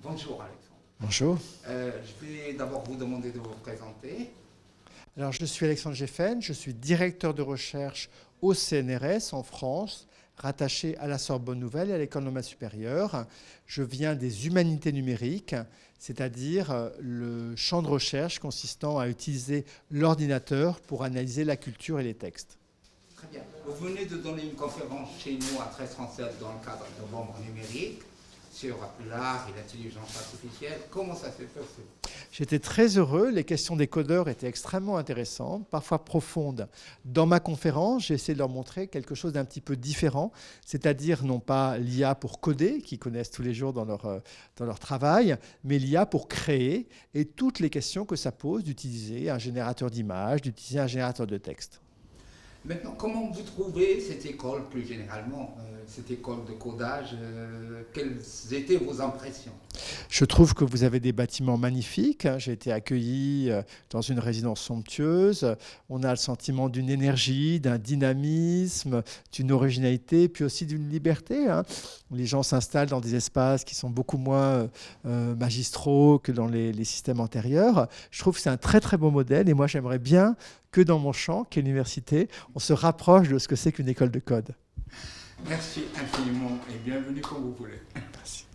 Bonjour Alexandre. Bonjour. Je vais d'abord vous demander de vous présenter. Alors, je suis Alexandre Geffen, je suis directeur de recherche au CNRS en France, rattaché à la Sorbonne Nouvelle et à l'École normale supérieure. Je viens des humanités numériques, c'est-à-dire le champ de recherche consistant à utiliser l'ordinateur pour analyser la culture et les textes. Très bien. Vous venez de donner une conférence chez nous à 1337 dans le cadre de Bombe numérique sur l'art et l'intelligence artificielle. Comment ça s'est passé? J'étais très heureux, les questions des codeurs étaient extrêmement intéressantes, parfois profondes. Dans ma conférence, j'ai essayé de leur montrer quelque chose d'un petit peu différent, c'est-à-dire non pas l'IA pour coder, qu'ils connaissent tous les jours dans leur travail, mais l'IA pour créer et toutes les questions que ça pose d'utiliser un générateur d'images, d'utiliser un générateur de texte. Maintenant, comment vous trouvez cette école plus généralement, cette école de codage? Quelles étaient vos impressions? Je trouve que vous avez des bâtiments magnifiques. J'ai été accueilli dans une résidence somptueuse. On a le sentiment d'une énergie, d'un dynamisme, d'une originalité, puis aussi d'une liberté. Les gens s'installent dans des espaces qui sont beaucoup moins magistraux que dans les systèmes antérieurs. Je trouve que c'est un très très beau modèle et moi j'aimerais bien que dans mon champ, qui est l'université, on se rapproche de ce que c'est qu'une école de code. Merci infiniment et bienvenue quand vous voulez. Merci.